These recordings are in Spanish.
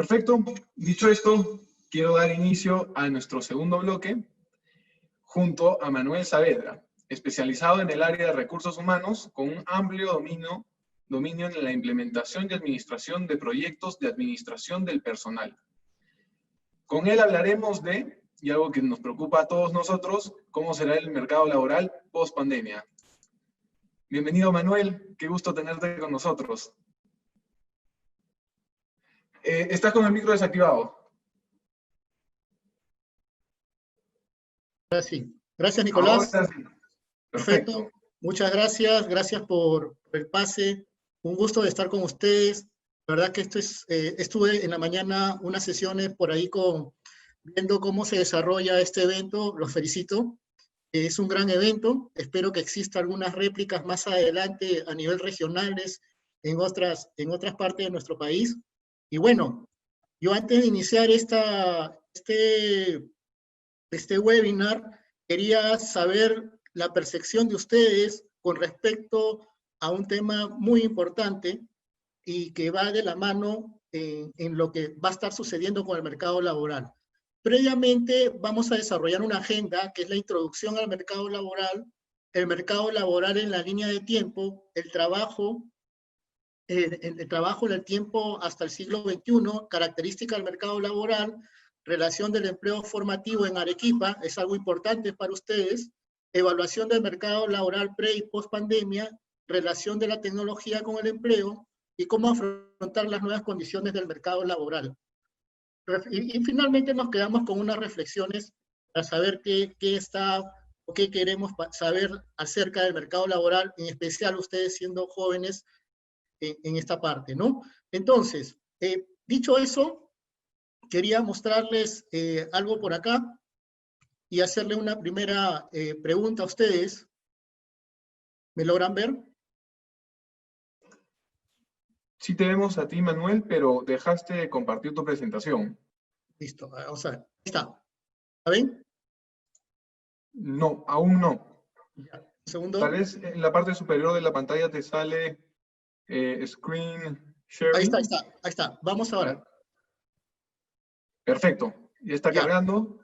Perfecto. Dicho esto, quiero dar inicio a nuestro segundo bloque junto a Manuel Saavedra, especializado en el área de recursos humanos con un amplio dominio en la implementación y administración de proyectos de administración del personal. Con él hablaremos de, y algo que nos preocupa a todos nosotros, cómo será el mercado laboral post pandemia. Bienvenido, Manuel, qué gusto tenerte con nosotros. Estás con el micro desactivado. Gracias, Nicolás. Ahora sí. Perfecto. Muchas gracias. Gracias por el pase. Un gusto de estar con ustedes. La verdad que estuve en la mañana unas sesiones por ahí viendo cómo se desarrolla este evento. Los felicito. Es un gran evento. Espero que exista algunas réplicas más adelante a nivel regionales en otras partes de nuestro país. Y bueno, yo antes de iniciar este webinar, quería saber la percepción de ustedes con respecto a un tema muy importante y que va de la mano en lo que va a estar sucediendo con el mercado laboral. Previamente vamos a desarrollar una agenda que es la introducción al mercado laboral, el mercado laboral en la línea de tiempo, el trabajo en el tiempo hasta el siglo XXI, característica del mercado laboral, relación del empleo formativo en Arequipa, es algo importante para ustedes, evaluación del mercado laboral pre y post pandemia, relación de la tecnología con el empleo y cómo afrontar las nuevas condiciones del mercado laboral. Y finalmente nos quedamos con unas reflexiones para saber qué queremos saber acerca del mercado laboral, en especial ustedes siendo jóvenes en esta parte, ¿no? Entonces, dicho eso, quería mostrarles algo por acá y hacerle una primera pregunta a ustedes. ¿Me logran ver? Sí te vemos a ti, Manuel, pero dejaste de compartir tu presentación. Listo, vamos a ver. Ahí está. ¿La ven? No, aún no. Ya, un segundo. Tal vez en la parte superior de la pantalla te sale screen sharing. Ahí está. Vamos ahora. Perfecto. Ya está cargando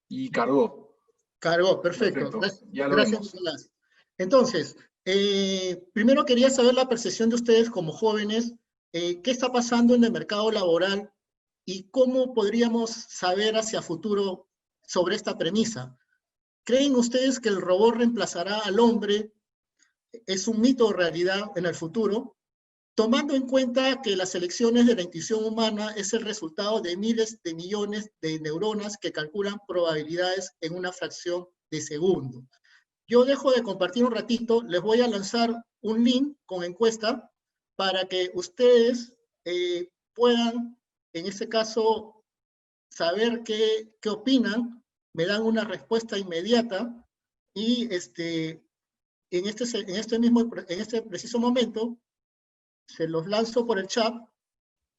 y cargó. Cargó, perfecto. Ya lo Gracias, vemos. Nicolás. Entonces, primero quería saber la percepción de ustedes como jóvenes, qué está pasando en el mercado laboral y cómo podríamos saber hacia futuro sobre esta premisa. ¿Creen ustedes que el robot reemplazará al hombre? ¿Es un mito o realidad en el futuro? Tomando en cuenta que las elecciones de la intuición humana es el resultado de miles de millones de neuronas que calculan probabilidades en una fracción de segundo. Yo dejo de compartir un ratito, les voy a lanzar un link con encuesta para que ustedes puedan, en este caso, saber qué opinan, me dan una respuesta inmediata y en este preciso momento se los lanzo por el chat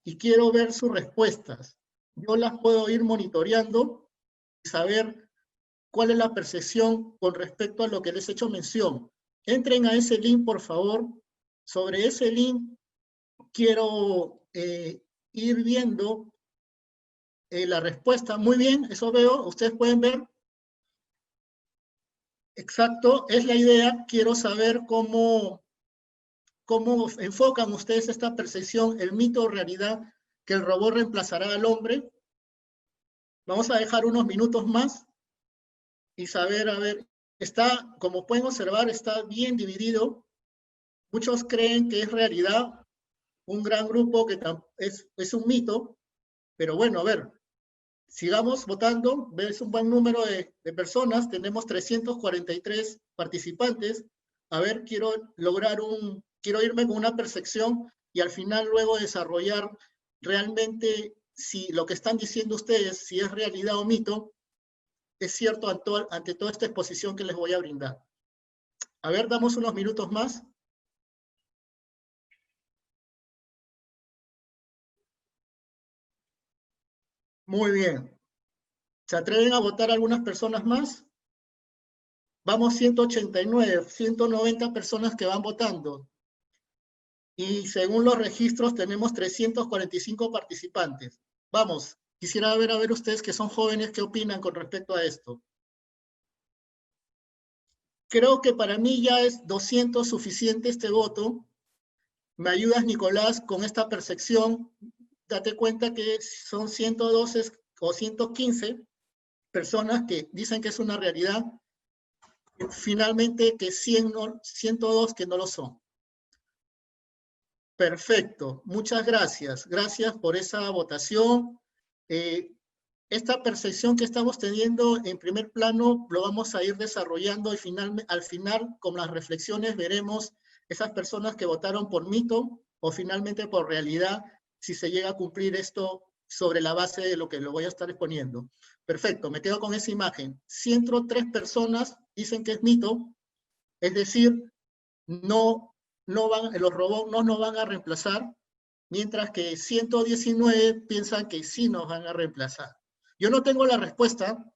y quiero ver sus respuestas. Yo las puedo ir monitoreando y saber cuál es la percepción con respecto a lo que les he hecho mención. Entren a ese link, por favor. Sobre ese link quiero ir viendo la respuesta. Muy bien, eso veo. Ustedes pueden ver. Exacto, es la idea. Quiero saber cómo enfocan ustedes esta percepción, el mito o realidad, que el robot reemplazará al hombre. Vamos a dejar unos minutos más y saber, a ver, como pueden observar, está bien dividido. Muchos creen que es realidad, un gran grupo que es un mito, pero bueno, a ver, sigamos votando, ves un buen número de personas, tenemos 343 participantes. A ver, quiero irme con una percepción y al final luego desarrollar realmente si lo que están diciendo ustedes, si es realidad o mito, es cierto ante toda esta exposición que les voy a brindar. A ver, damos unos minutos más. Muy bien. ¿Se atreven a votar algunas personas más? Vamos 189, 190 personas que van votando. Y según los registros tenemos 345 participantes. Vamos, quisiera ver a ver ustedes que son jóvenes, ¿qué opinan con respecto a esto? Creo que para mí ya es 200 suficiente este voto. ¿Me ayudas, Nicolás, con esta percepción? Date cuenta que son 112 o 115 personas que dicen que es una realidad. Finalmente que 102 que no lo son. Perfecto, muchas gracias. Gracias por esa votación. Esta percepción que estamos teniendo en primer plano lo vamos a ir desarrollando y al final, con las reflexiones, veremos esas personas que votaron por mito o finalmente por realidad, si se llega a cumplir esto sobre la base de lo que lo voy a estar exponiendo. Perfecto, me quedo con esa imagen. 103 personas dicen que es mito, es decir, los robots no nos van a reemplazar, mientras que 119 piensan que sí nos van a reemplazar. Yo no tengo la respuesta,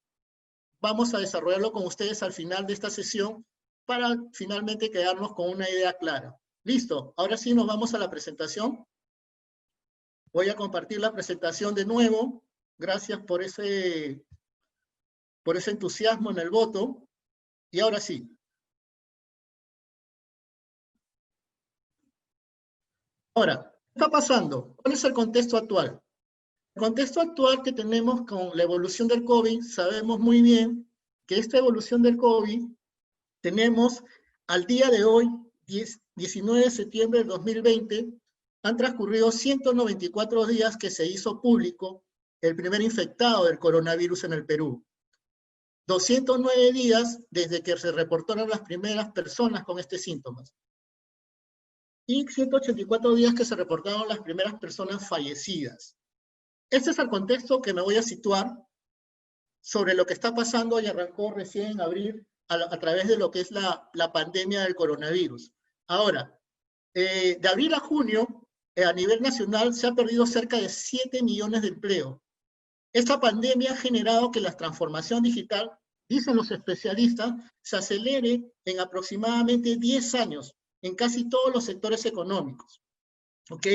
vamos a desarrollarlo con ustedes al final de esta sesión para finalmente quedarnos con una idea clara. Listo, ahora sí nos vamos a la presentación. Voy a compartir la presentación de nuevo. Gracias por ese entusiasmo en el voto. Y ahora sí. Ahora, ¿qué está pasando? ¿Cuál es el contexto actual? El contexto actual que tenemos con la evolución del COVID, sabemos muy bien que esta evolución del COVID tenemos al día de hoy, 19 de septiembre del 2020, han transcurrido 194 días que se hizo público el primer infectado del coronavirus en el Perú. 209 días desde que se reportaron las primeras personas con estos síntomas. Y 184 días que se reportaron las primeras personas fallecidas. Este es el contexto que me voy a situar sobre lo que está pasando y arrancó recién en abril a través de lo que es la pandemia del coronavirus. Ahora, de abril a junio, a nivel nacional se ha perdido cerca de 7 millones de empleos. Esta pandemia ha generado que la transformación digital, dicen los especialistas, se acelere en aproximadamente 10 años en casi todos los sectores económicos. ¿Ok?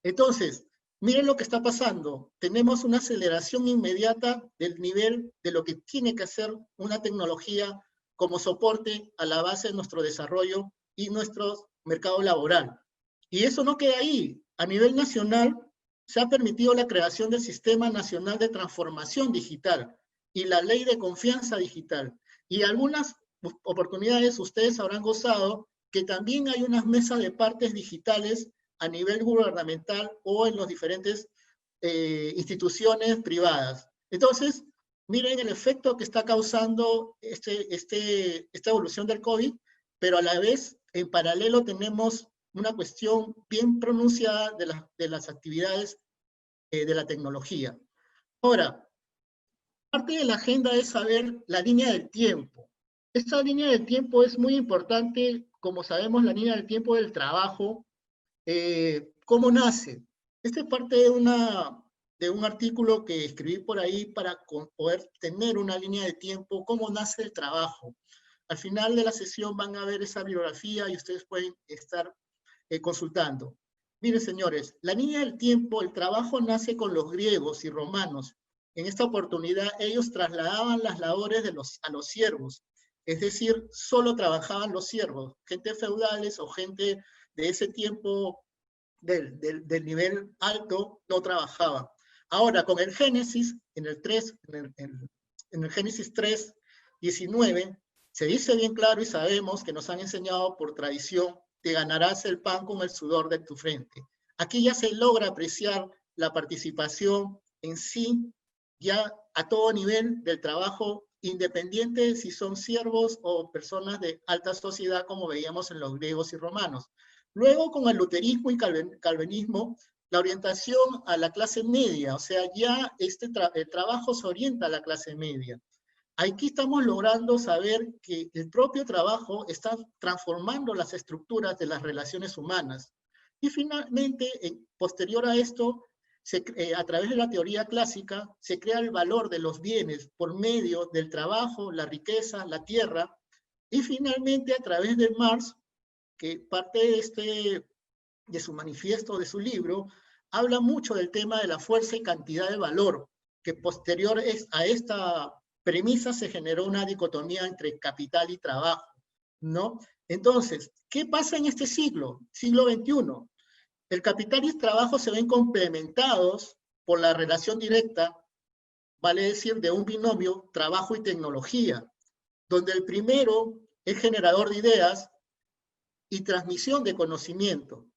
Entonces, miren lo que está pasando. Tenemos una aceleración inmediata del nivel de lo que tiene que hacer una tecnología como soporte a la base de nuestro desarrollo y nuestro mercado laboral. Y eso no queda ahí. A nivel nacional, se ha permitido la creación del Sistema Nacional de Transformación Digital y la Ley de Confianza Digital. Y algunas oportunidades ustedes habrán gozado que también hay unas mesas de partes digitales a nivel gubernamental o en las diferentes instituciones privadas. Entonces, miren el efecto que está causando esta evolución del COVID, pero a la vez, en paralelo, tenemos una cuestión bien pronunciada de las actividades de la tecnología. Ahora, parte de la agenda es saber la línea del tiempo. Esta línea del tiempo es muy importante, como sabemos, la línea del tiempo del trabajo. ¿Cómo nace? Esta es parte de un artículo que escribí por ahí para poder tener una línea de tiempo, cómo nace el trabajo. Al final de la sesión van a ver esa bibliografía y ustedes pueden estar consultando. Miren, señores, la línea del tiempo, el trabajo nace con los griegos y romanos. En esta oportunidad ellos trasladaban las labores a los siervos, es decir, solo trabajaban los siervos, gente feudales o gente de ese tiempo del nivel alto no trabajaba. Ahora, con el Génesis, en el Génesis 3, 19, se dice bien claro y sabemos que nos han enseñado por tradición, te ganarás el pan con el sudor de tu frente. Aquí ya se logra apreciar la participación en sí, ya a todo nivel del trabajo, independiente si son siervos o personas de alta sociedad, como veíamos en los griegos y romanos. Luego, con el luterismo y calvinismo, la orientación a la clase media, o sea, ya el trabajo se orienta a la clase media. Aquí estamos logrando saber que el propio trabajo está transformando las estructuras de las relaciones humanas. Y finalmente, posterior a esto, a través de la teoría clásica, se crea el valor de los bienes por medio del trabajo, la riqueza, la tierra. Y finalmente, a través de Marx, que parte de de su manifiesto, de su libro, habla mucho del tema de la fuerza y cantidad de valor, que posterior a esta premisa se generó una dicotomía entre capital y trabajo, ¿no? Entonces, ¿qué pasa en este siglo XXI? El capital y el trabajo se ven complementados por la relación directa, vale decir, de un binomio trabajo y tecnología, donde el primero es generador de ideas y transmisión de conocimiento.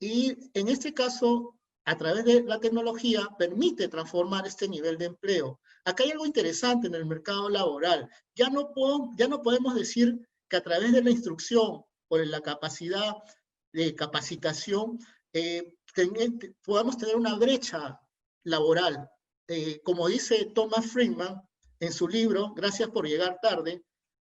Y en este caso, a través de la tecnología, permite transformar este nivel de empleo. Acá hay algo interesante en el mercado laboral. Ya no podemos decir que a través de la instrucción o de la capacidad de capacitación podamos tener una brecha laboral. Como dice Thomas Friedman en su libro, Gracias por llegar tarde,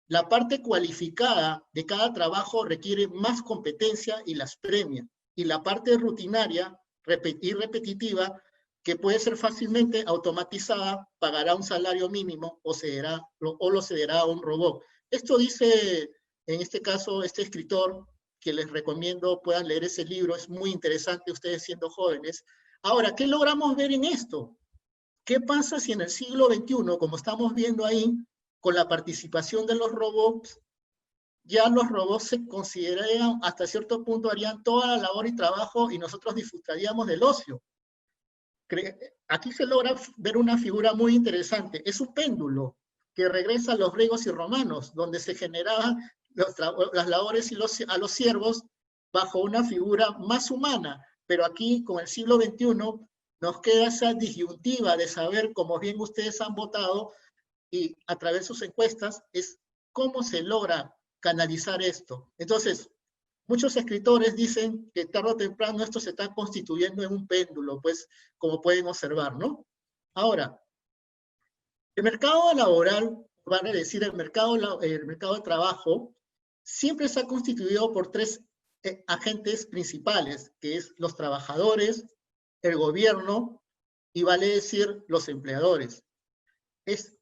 la parte cualificada de cada trabajo requiere más competencia y las premia. Y la parte rutinaria y repetitiva, que puede ser fácilmente automatizada, pagará un salario mínimo o lo cederá a un robot. Esto dice, en este caso, este escritor, que les recomiendo puedan leer ese libro, es muy interesante ustedes siendo jóvenes. Ahora, ¿qué logramos ver en esto? ¿Qué pasa si en el siglo XXI, como estamos viendo ahí, con la participación de los robots, ya los robots se considerarían, hasta cierto punto harían toda la labor y trabajo y nosotros disfrutaríamos del ocio? Aquí se logra ver una figura muy interesante. Es un péndulo que regresa a los griegos y romanos, donde se generaban las labores a los siervos bajo una figura más humana. Pero aquí, con el siglo XXI, nos queda esa disyuntiva de saber, como bien ustedes han votado, y a través de sus encuestas, es cómo se logra canalizar esto. Entonces, muchos escritores dicen que tarde o temprano esto se está constituyendo en un péndulo, pues, como pueden observar, ¿no? Ahora, el mercado laboral, van a decir, el mercado de trabajo, siempre se ha constituido por tres agentes principales, que es los trabajadores, el gobierno y vale decir los empleadores.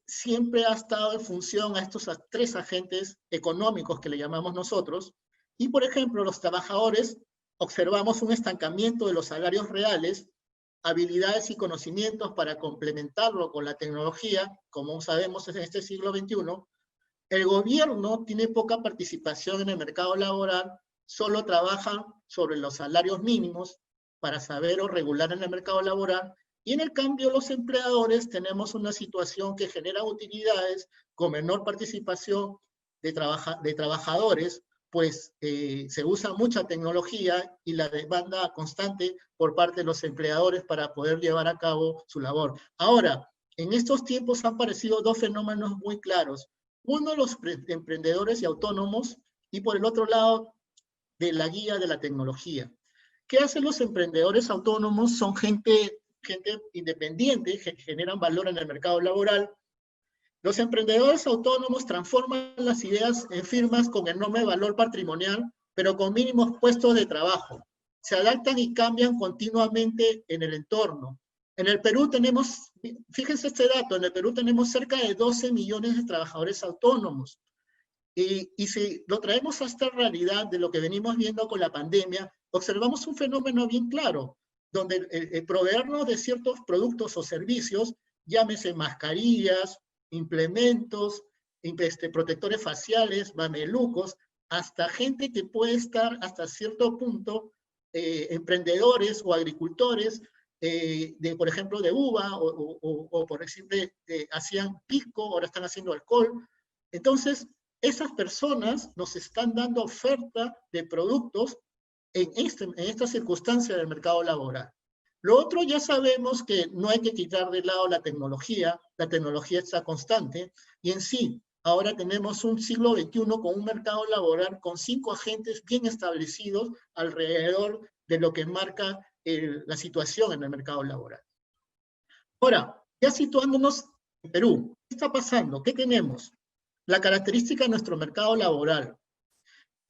Siempre ha estado en función a estos tres agentes económicos que le llamamos nosotros, y por ejemplo los trabajadores observamos un estancamiento de los salarios reales, habilidades y conocimientos para complementarlo con la tecnología, como sabemos en este siglo XXI. El gobierno tiene poca participación en el mercado laboral, solo trabaja sobre los salarios mínimos para saber o regular en el mercado laboral, y en el cambio los empleadores tenemos una situación que genera utilidades con menor participación de trabajadores, pues se usa mucha tecnología y la demanda constante por parte de los empleadores para poder llevar a cabo su labor. Ahora, en estos tiempos han aparecido dos fenómenos muy claros. Uno, los emprendedores y autónomos, y por el otro lado, de la guía de la tecnología. ¿Qué hacen los emprendedores autónomos? Son gente independiente, que generan valor en el mercado laboral. Los emprendedores autónomos transforman las ideas en firmas con enorme valor patrimonial, pero con mínimos puestos de trabajo. Se adaptan y cambian continuamente en el entorno. En el Perú tenemos, fíjense este dato, en el Perú tenemos cerca de 12 millones de trabajadores autónomos. Y si lo traemos a esta realidad de lo que venimos viendo con la pandemia, observamos un fenómeno bien claro, donde el proveernos de ciertos productos o servicios, llámese mascarillas, implementos, protectores faciales, mamelucos, hasta gente que puede estar hasta cierto punto, emprendedores o agricultores, por ejemplo, de uva, o por ejemplo, hacían pisco, ahora están haciendo alcohol. Entonces, esas personas nos están dando oferta de productos en esta circunstancia del mercado laboral. Lo otro, ya sabemos que no hay que quitar de lado la tecnología está constante, y en sí, ahora tenemos un siglo XXI con un mercado laboral con 5 agentes bien establecidos alrededor de lo que marca la situación en el mercado laboral. Ahora, ya situándonos en Perú, ¿qué está pasando? ¿Qué tenemos? La característica de nuestro mercado laboral.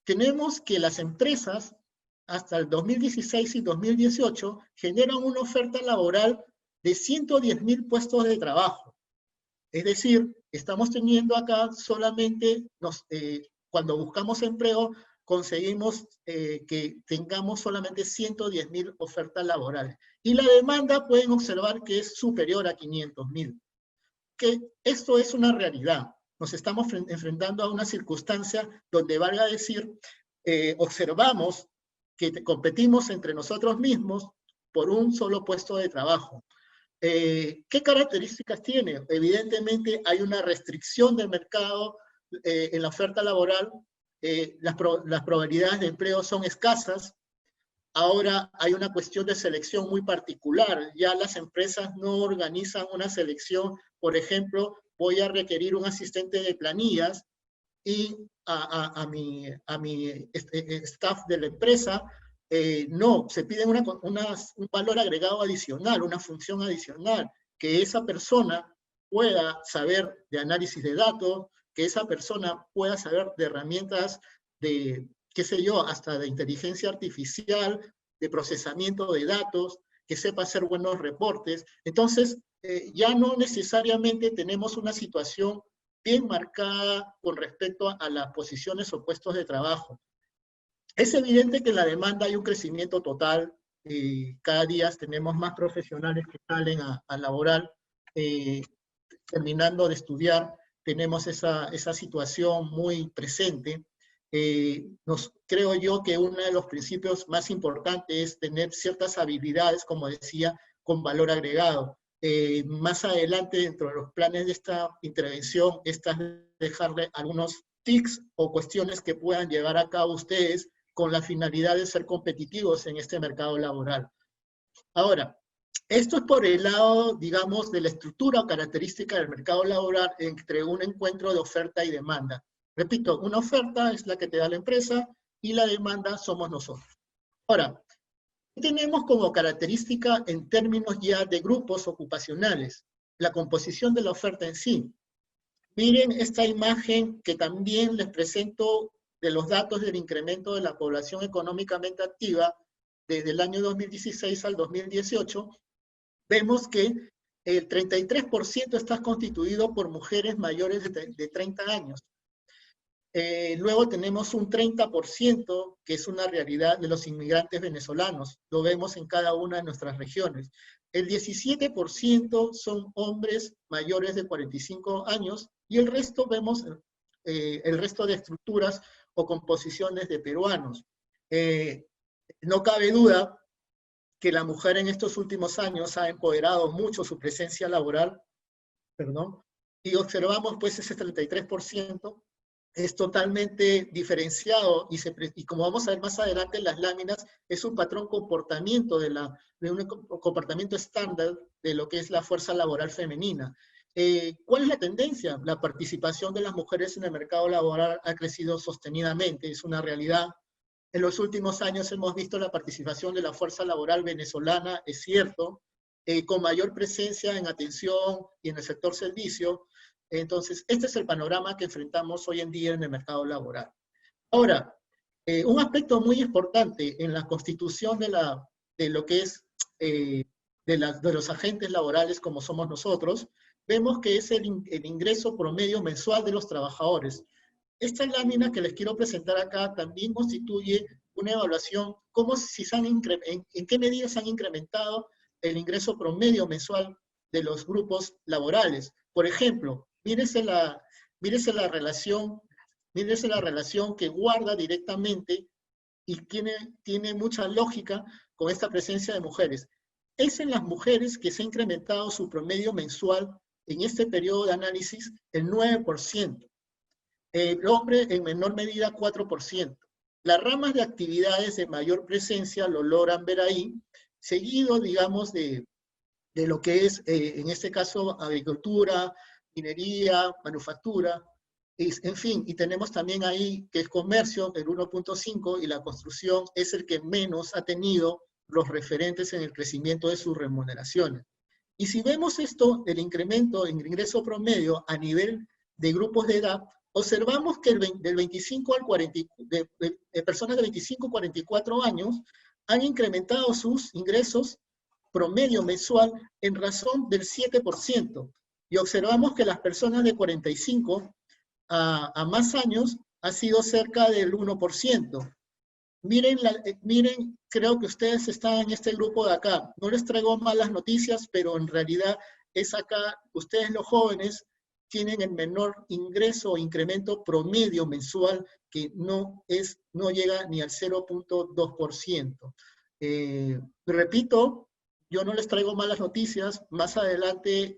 Tenemos que las empresas hasta el 2016 y 2018 generan una oferta laboral de 110,000 puestos de trabajo. Es decir, estamos teniendo acá solamente, cuando buscamos empleo, conseguimos que tengamos solamente 110.000 ofertas laborales. Y la demanda pueden observar que es superior a 500.000. Que esto es una realidad. Nos estamos enfrentando a una circunstancia donde, valga decir, observamos que competimos entre nosotros mismos por un solo puesto de trabajo. ¿Qué características tiene? Evidentemente hay una restricción del mercado en la oferta laboral, las probabilidades de empleo son escasas. Ahora hay una cuestión de selección muy particular. Ya las empresas no organizan una selección. Por ejemplo, voy a requerir un asistente de planillas y a mi staff de la empresa, no, se pide un valor agregado adicional, una función adicional, que esa persona pueda saber de análisis de datos, que esa persona pueda saber de herramientas de, qué sé yo, hasta de inteligencia artificial, de procesamiento de datos, que sepa hacer buenos reportes. Entonces, ya no necesariamente tenemos una situación bien marcada con respecto a las posiciones o puestos de trabajo. Es evidente que en la demanda hay un crecimiento total, cada día tenemos más profesionales que salen a laborar, terminando de estudiar, tenemos esa situación muy presente. Creo yo que uno de los principios más importantes es tener ciertas habilidades, como decía, con valor agregado. Más adelante, dentro de los planes de esta intervención, dejarle algunos tips o cuestiones que puedan llevar a cabo ustedes con la finalidad de ser competitivos en este mercado laboral. Ahora, esto es por el lado, digamos, de la estructura o característica del mercado laboral entre un encuentro de oferta y demanda. Repito, una oferta es la que te da la empresa y la demanda somos nosotros. Ahora, ¿qué tenemos como característica en términos ya de grupos ocupacionales? La composición de la oferta en sí. Miren esta imagen que también les presento de los datos del incremento de la población económicamente activa desde el año 2016 al 2018. Vemos que el 33% está constituido por mujeres mayores de 30 años. Luego tenemos un 30% que es una realidad de los inmigrantes venezolanos. Lo vemos en cada una de nuestras regiones. El 17% son hombres mayores de 45 años y el resto vemos el resto de estructuras o composiciones de peruanos. No cabe duda que la mujer en estos últimos años ha empoderado mucho su presencia laboral, y observamos pues ese 33%, es totalmente diferenciado y como vamos a ver más adelante en las láminas, es un patrón comportamiento de un comportamiento estándar de lo que es la fuerza laboral femenina. ¿Cuál es la tendencia? La participación de las mujeres en el mercado laboral ha crecido sostenidamente, es una realidad. En los últimos años hemos visto la participación de la fuerza laboral venezolana, es cierto, con mayor presencia en atención y en el sector servicio. Entonces, este es el panorama que enfrentamos hoy en día en el mercado laboral. Ahora, un aspecto muy importante en la constitución de lo que es de los agentes laborales como somos nosotros, vemos que es el ingreso promedio mensual de los trabajadores. Esta lámina que les quiero presentar acá también constituye una evaluación, en qué medidas se han incrementado el ingreso promedio mensual de los grupos laborales. Por ejemplo, mírese la relación que guarda directamente y tiene mucha lógica con esta presencia de mujeres. Es en las mujeres que se ha incrementado su promedio mensual en este periodo de análisis el 9%. El hombre en menor medida 4%. Las ramas de actividades de mayor presencia lo logran ver ahí, seguido, digamos, de lo que es, en este caso, agricultura, minería, manufactura, en fin, y tenemos también ahí que es comercio, el 1.5, y la construcción es el que menos ha tenido los referentes en el crecimiento de sus remuneraciones. Y si vemos esto, el incremento en ingreso promedio a nivel de grupos de edad, observamos que del 25 al 40, personas de 25 a 44 años han incrementado sus ingresos promedio mensual en razón del 7%. Y observamos que las personas de 45 a más años ha sido cerca del 1%. Miren, miren, creo que ustedes están en este grupo de acá. No les traigo malas noticias, pero en realidad es acá, ustedes los jóvenes tienen el menor ingreso o incremento promedio mensual que no llega ni al 0.2%. Repito, yo no les traigo malas noticias, más adelante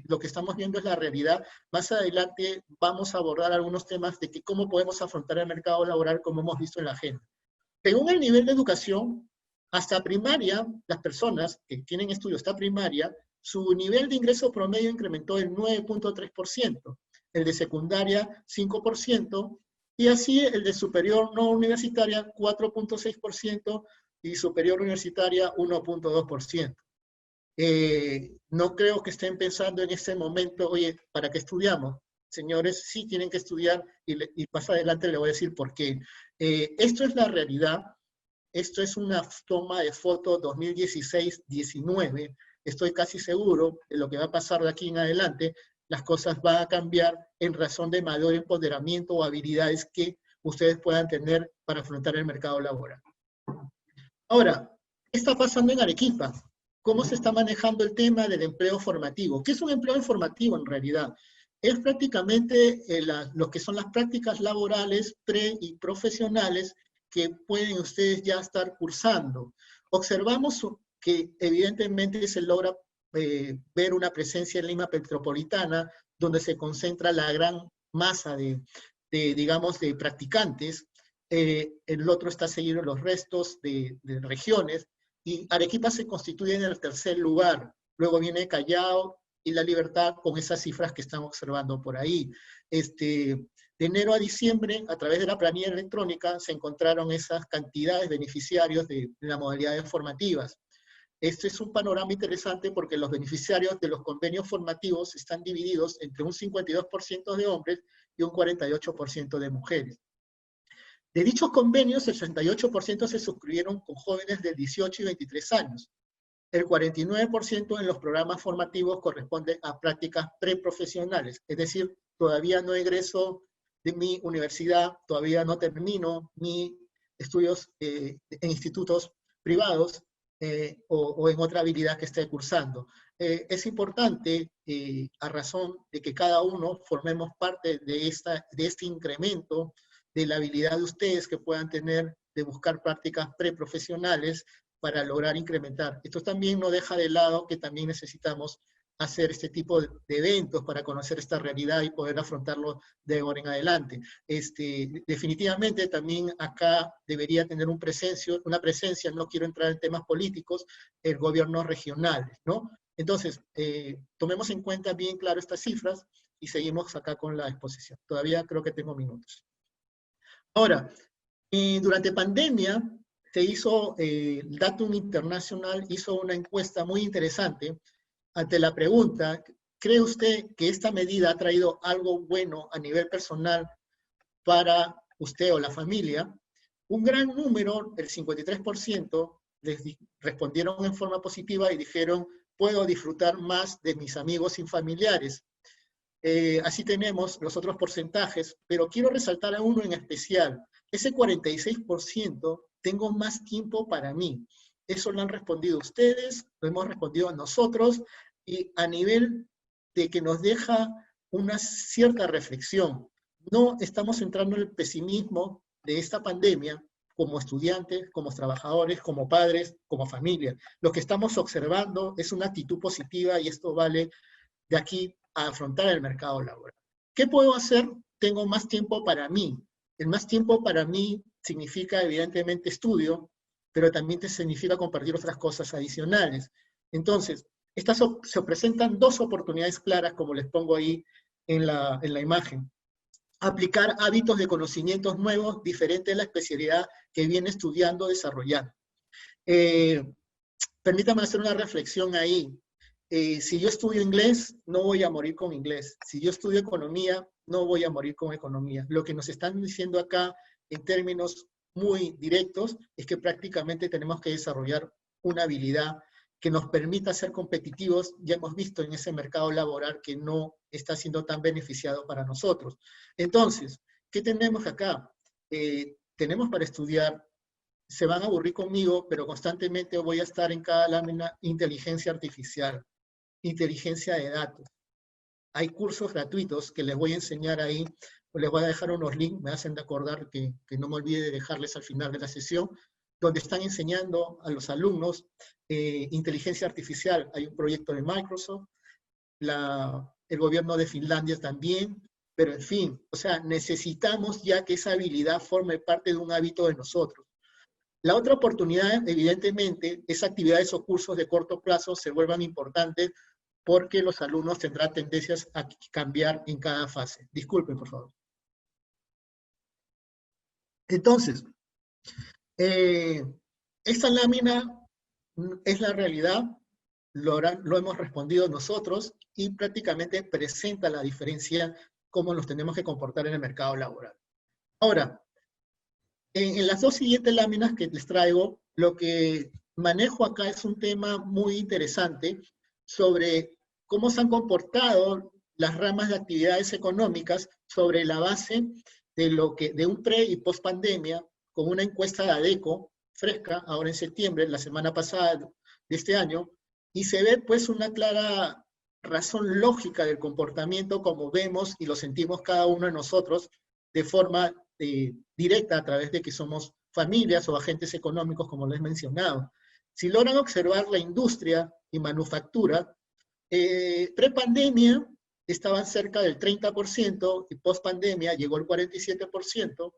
lo que estamos viendo es la realidad, más adelante vamos a abordar algunos temas de que cómo podemos afrontar el mercado laboral como hemos visto en la agenda. Según el nivel de educación, hasta primaria, las personas que tienen estudios hasta primaria, su nivel de ingreso promedio incrementó en 9.3%, el de secundaria 5%, y así el de superior no universitaria 4.6% y superior universitaria 1.2%. No creo que estén pensando en este momento, oye, ¿para qué estudiamos? Señores, sí tienen que estudiar y más adelante le voy a decir por qué. Esto es la realidad, esto es una toma de foto 2016-19, estoy casi seguro de lo que va a pasar de aquí en adelante, las cosas van a cambiar en razón de mayor empoderamiento o habilidades que ustedes puedan tener para afrontar el mercado laboral. Ahora, ¿qué está pasando en Arequipa? ¿Cómo se está manejando el tema del empleo formativo? ¿Qué es un empleo informativo en realidad? Es prácticamente lo que son las prácticas laborales pre y profesionales que pueden ustedes ya estar cursando. Observamos que evidentemente se logra ver una presencia en Lima metropolitana, donde se concentra la gran masa digamos, de practicantes. El otro está seguido los restos de regiones, y Arequipa se constituye en el tercer lugar. Luego viene Callao y La Libertad con esas cifras que están observando por ahí. De enero a diciembre, a través de la planilla electrónica, se encontraron esas cantidades de beneficiarios de las modalidades formativas. Este es un panorama interesante porque los beneficiarios de los convenios formativos están divididos entre un 52% de hombres y un 48% de mujeres. De dichos convenios, el 68% se suscribieron con jóvenes de 18 y 23 años. El 49% en los programas formativos corresponde a prácticas preprofesionales, es decir, todavía no egreso de mi universidad, todavía no termino mis estudios en institutos privados o en otra habilidad que esté cursando. Es importante, a razón de que cada uno formemos parte de este incremento de la habilidad de ustedes que puedan tener de buscar prácticas preprofesionales para lograr incrementar. Esto también no deja de lado que también necesitamos hacer este tipo de eventos para conocer esta realidad y poder afrontarlo de ahora en adelante. Definitivamente también acá debería tener una presencia, no quiero entrar en temas políticos, el gobierno regional, ¿no? Entonces, tomemos en cuenta bien claro estas cifras y seguimos acá con la exposición. Todavía creo que tengo minutos. Ahora, durante pandemia, Datum International hizo una encuesta muy interesante ante la pregunta, ¿cree usted que esta medida ha traído algo bueno a nivel personal para usted o la familia? Un gran número, el 53%, les respondieron en forma positiva y dijeron, puedo disfrutar más de mis amigos y familiares. Así tenemos los otros porcentajes, pero quiero resaltar a uno en especial. Ese 46%, tengo más tiempo para mí. Eso lo han respondido ustedes, lo hemos respondido a nosotros, y a nivel de que nos deja una cierta reflexión. No estamos entrando en el pesimismo de esta pandemia como estudiantes, como trabajadores, como padres, como familia. Lo que estamos observando es una actitud positiva y esto vale de aquí a afrontar el mercado laboral. ¿Qué puedo hacer? Tengo más tiempo para mí. El más tiempo para mí significa evidentemente estudio, pero también significa compartir otras cosas adicionales. Entonces, se presentan dos oportunidades claras, como les pongo ahí en la imagen. Aplicar hábitos de conocimientos nuevos, diferentes a la especialidad que viene estudiando, desarrollando. Permítame hacer una reflexión ahí. Si yo estudio inglés, no voy a morir con inglés. Si yo estudio economía, no voy a morir con economía. Lo que nos están diciendo acá, en términos muy directos, es que prácticamente tenemos que desarrollar una habilidad que nos permita ser competitivos. Ya hemos visto en ese mercado laboral que no está siendo tan beneficiado para nosotros. Entonces, ¿qué tenemos acá? Tenemos para estudiar, se van a aburrir conmigo, pero constantemente voy a estar en cada lámina inteligencia artificial, inteligencia de datos. Hay cursos gratuitos que les voy a enseñar ahí, les voy a dejar unos links, me hacen de acordar que no me olvide de dejarles al final de la sesión, donde están enseñando a los alumnos inteligencia artificial. Hay un proyecto de Microsoft, el gobierno de Finlandia también, pero en fin, o sea, necesitamos ya que esa habilidad forme parte de un hábito de nosotros. La otra oportunidad, evidentemente, es actividades o cursos de corto plazo se vuelvan importantes porque los alumnos tendrán tendencias a cambiar en cada fase. Disculpen, por favor. Entonces, esta lámina es la realidad, lo hemos respondido nosotros y prácticamente presenta la diferencia cómo nos tenemos que comportar en el mercado laboral. Ahora, en las dos siguientes láminas que les traigo, lo que manejo acá es un tema muy interesante sobre cómo se han comportado las ramas de actividades económicas sobre la base de un pre- y post-pandemia, con una encuesta de ADECO, fresca, ahora en septiembre, la semana pasada de este año, y se ve pues una clara razón lógica del comportamiento como vemos y lo sentimos cada uno de nosotros de forma directa a través de que somos familias o agentes económicos, como les he mencionado. Si logran observar la industria y manufactura, pre-pandemia estaban cerca del 30% y post-pandemia llegó el 47%.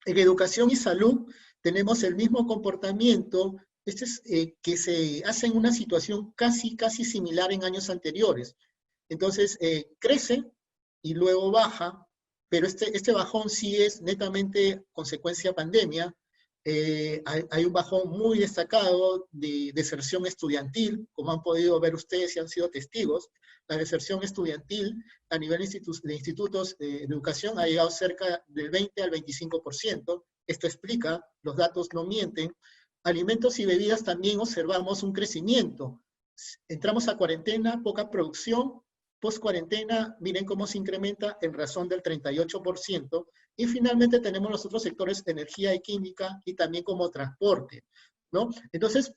En educación y salud tenemos el mismo comportamiento que se hace en una situación casi similar en años anteriores. Entonces, crece y luego baja, pero este bajón sí es netamente consecuencia pandemia. Hay un bajón muy destacado de deserción estudiantil, como han podido ver ustedes y han sido testigos. La deserción estudiantil a nivel de institutos de educación ha llegado cerca del 20 al 25%. Esto explica, los datos no mienten. Alimentos y bebidas también observamos un crecimiento. Entramos a cuarentena, poca producción. Post-cuarentena, miren cómo se incrementa en razón del 38%. Y finalmente tenemos los otros sectores, energía y química, y también como transporte, ¿no? Entonces,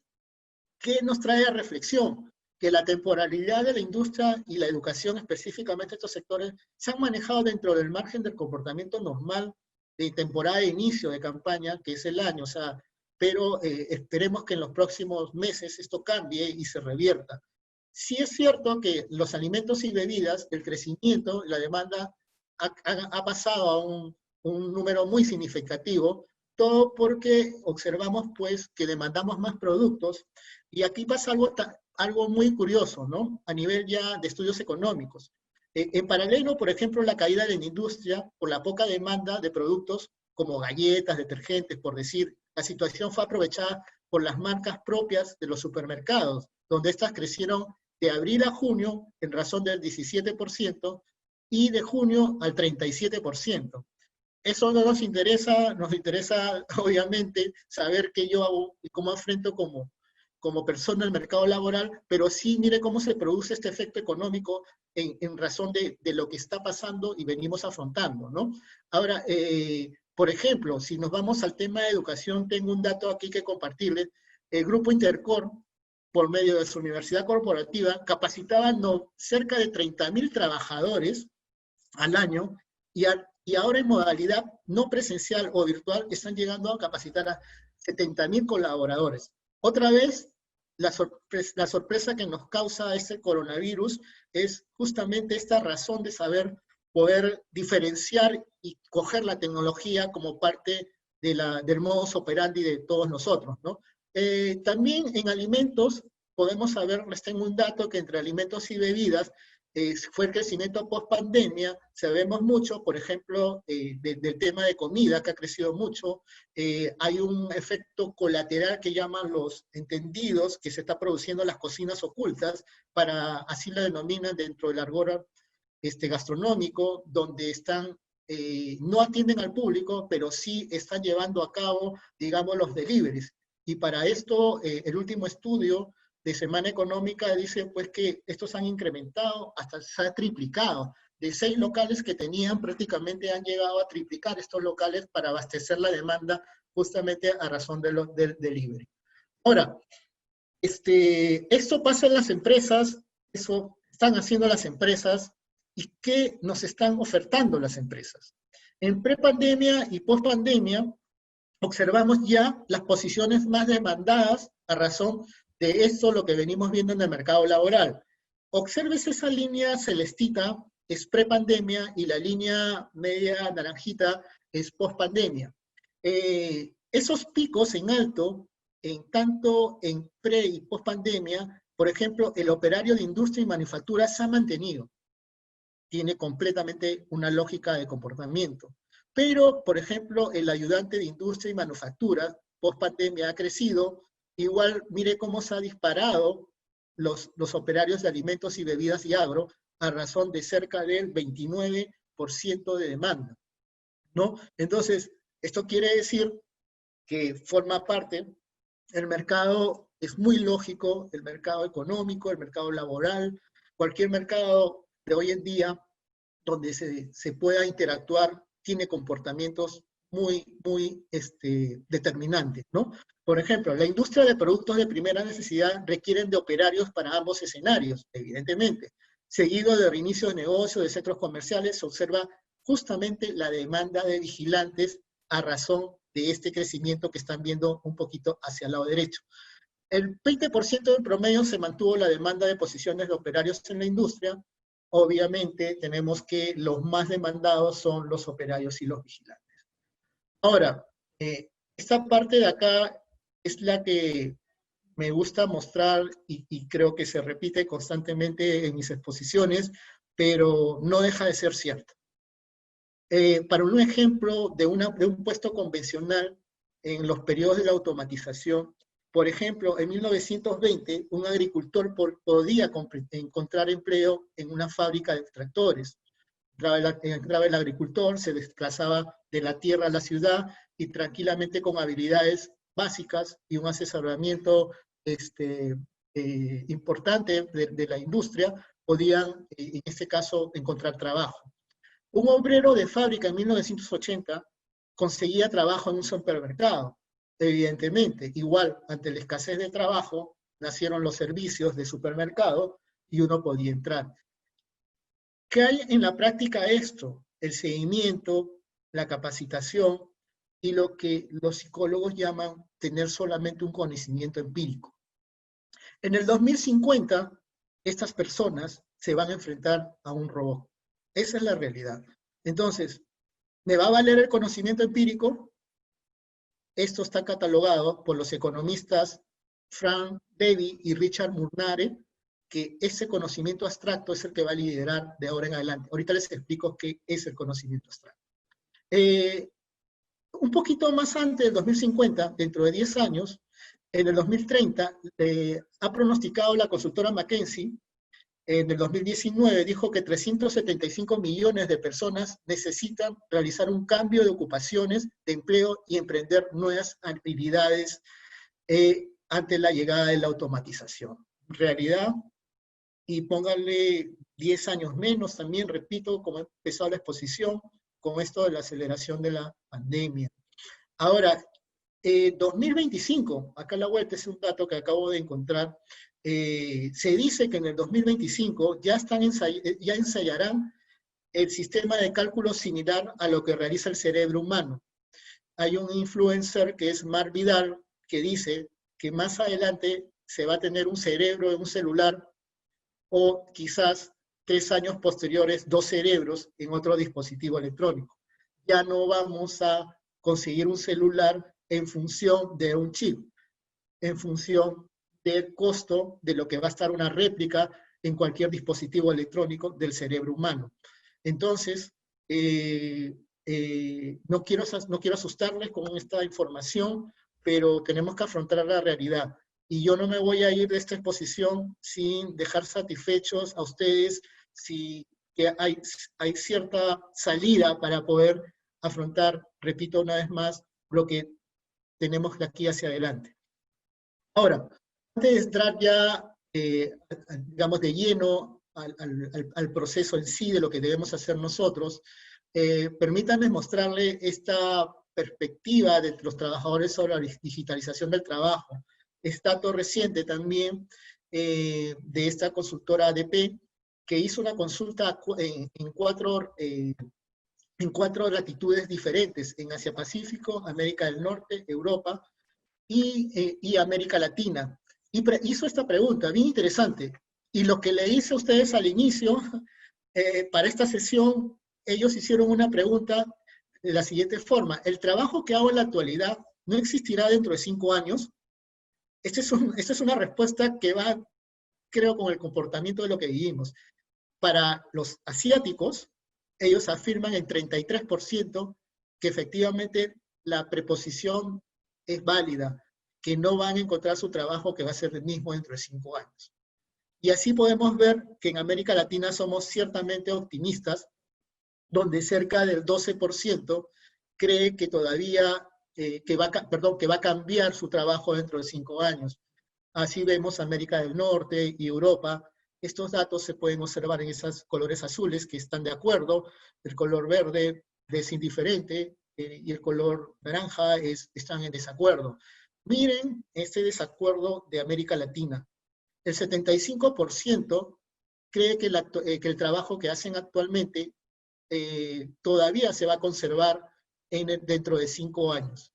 ¿qué nos trae a reflexión? Que la temporalidad de la industria y la educación, específicamente estos sectores, se han manejado dentro del margen del comportamiento normal de temporada de inicio de campaña, que es el año, o sea, pero esperemos que en los próximos meses esto cambie y se revierta. Sí es cierto que los alimentos y bebidas, el crecimiento, la demanda ha pasado a un número muy significativo, todo porque observamos pues que demandamos más productos y aquí pasa algo muy curioso, ¿no? A nivel ya de estudios económicos. En paralelo, por ejemplo, la caída de la industria por la poca demanda de productos como galletas, detergentes, por decir, la situación fue aprovechada por las marcas propias de los supermercados, donde estas crecieron de abril a junio en razón del 17% y de junio al 37%. Eso no nos interesa obviamente saber qué yo hago y cómo enfrento como persona el mercado laboral, pero sí mire cómo se produce este efecto económico en razón de lo que está pasando y venimos afrontando, ¿no? Ahora, por ejemplo, si nos vamos al tema de educación, tengo un dato aquí que compartirles. El Grupo Intercor, por medio de su universidad corporativa, capacitaba cerca de 30.000 trabajadores al año y ahora en modalidad no presencial o virtual están llegando a capacitar a 70.000 colaboradores. Otra vez, la sorpresa que nos causa este coronavirus es justamente esta razón de saber poder diferenciar y coger la tecnología como parte del modus operandi de todos nosotros, ¿no? También en alimentos podemos saber, les tengo un dato que entre alimentos y bebidas fue el crecimiento post-pandemia, sabemos mucho, por ejemplo, del tema de comida, que ha crecido mucho. Hay un efecto colateral que llaman los entendidos, que se está produciendo en las cocinas ocultas, así lo denominan dentro del argot gastronómico, donde no atienden al público, pero sí están llevando a cabo, digamos, los deliveries. Y para esto, el último estudio de Semana Económica dice pues que estos han incrementado, hasta se ha triplicado, de 6 locales que tenían, prácticamente han llegado a triplicar estos locales para abastecer la demanda justamente a razón del delivery. Ahora, esto pasa en las empresas, eso están haciendo las empresas, y qué nos están ofertando las empresas. En prepandemia y pospandemia observamos ya las posiciones más demandadas a razón de esto, lo que venimos viendo en el mercado laboral. Observes esa línea celestita, es prepandemia, y la línea media naranjita es pospandemia. Esos picos en alto, tanto en pre y pospandemia, por ejemplo, el operario de industria y manufactura se ha mantenido. Tiene completamente una lógica de comportamiento. Pero, por ejemplo, el ayudante de industria y manufactura, post pandemia, ha crecido. Igual, mire cómo se ha disparado los operarios de alimentos y bebidas y agro, a razón de cerca del 29% de demanda, ¿no? Entonces, esto quiere decir que forma parte, el mercado es muy lógico, el mercado económico, el mercado laboral, cualquier mercado de hoy en día donde se pueda interactuar tiene comportamientos muy determinantes, ¿no? Por ejemplo, la industria de productos de primera necesidad requieren de operarios para ambos escenarios, evidentemente. Seguido del reinicio de negocios, de centros comerciales, se observa justamente la demanda de vigilantes a razón de este crecimiento que están viendo un poquito hacia el lado derecho. El 20% del promedio se mantuvo la demanda de posiciones de operarios en la industria. Obviamente tenemos que los más demandados son los operarios y los vigilantes. Ahora, esta parte de acá es la que me gusta mostrar y creo que se repite constantemente en mis exposiciones, pero no deja de ser cierto. Para un ejemplo de un puesto convencional en los periodos de la automatización, por ejemplo, en 1920, un agricultor podía encontrar empleo en una fábrica de tractores. Entraba el agricultor, se desplazaba de la tierra a la ciudad y tranquilamente con habilidades básicas y un asesoramiento importante de la industria, podían, en este caso, encontrar trabajo. Un obrero de fábrica en 1980 conseguía trabajo en un supermercado. Evidentemente, igual, ante la escasez de trabajo, nacieron los servicios de supermercado y uno podía entrar. ¿Qué hay en la práctica esto? El seguimiento, la capacitación y lo que los psicólogos llaman tener solamente un conocimiento empírico. En el 2050, estas personas se van a enfrentar a un robot. Esa es la realidad. Entonces, ¿me va a valer el conocimiento empírico? Esto está catalogado por los economistas Frank Levy y Richard Murnare, que ese conocimiento abstracto es el que va a liderar de ahora en adelante. Ahorita les explico qué es el conocimiento abstracto. Un poquito más antes del 2050, dentro de 10 años, en el 2030, ha pronosticado la consultora McKinsey, en el 2019 dijo que 375 millones de personas necesitan realizar un cambio de ocupaciones, de empleo y emprender nuevas actividades ante la llegada de la automatización. En realidad, y pónganle 10 años menos también, repito, como ha empezado la exposición, con esto de la aceleración de la pandemia. Ahora, 2025, acá a la vuelta es un dato que acabo de encontrar, se dice que en el 2025 ya ensayarán el sistema de cálculo similar a lo que realiza el cerebro humano. Hay un influencer que es Mark Vidal que dice que más adelante se va a tener un cerebro en un celular o quizás 3 años posteriores 2 cerebros en otro dispositivo electrónico. Ya no vamos a conseguir un celular en función de un chip, en función del costo de lo que va a estar una réplica en cualquier dispositivo electrónico del cerebro humano. Entonces, no quiero asustarles con esta información, pero tenemos que afrontar la realidad. Y yo no me voy a ir de esta exposición sin dejar satisfechos a ustedes si que hay cierta salida para poder afrontar, repito una vez más, lo que tenemos de aquí hacia adelante. Ahora, antes de entrar ya, digamos, de lleno al proceso en sí de lo que debemos hacer nosotros, permítanme mostrarle esta perspectiva de los trabajadores sobre la digitalización del trabajo. Es dato reciente también de esta consultora ADP, que hizo una consulta en cuatro latitudes diferentes, en Asia-Pacífico, América del Norte, Europa y América Latina. Y hizo esta pregunta, bien interesante. Y lo que le hice a ustedes al inicio, para esta sesión, ellos hicieron una pregunta de la siguiente forma: ¿el trabajo que hago en la actualidad no existirá dentro de 5 años? Esta es una respuesta que va, creo, con el comportamiento de lo que vivimos. Para los asiáticos, ellos afirman en 33% que efectivamente la preposición es válida, que no van a encontrar su trabajo que va a ser el mismo dentro de 5 años. Y así podemos ver que en América Latina somos ciertamente optimistas, donde cerca del 12% cree que todavía, que va a cambiar su trabajo dentro de 5 años. Así vemos América del Norte y Europa. Estos datos se pueden observar en esos colores azules que están de acuerdo, el color verde es indiferente y el color naranja están en desacuerdo. Miren este desacuerdo de América Latina. El 75% cree que el trabajo que hacen actualmente todavía se va a conservar dentro de 5 años.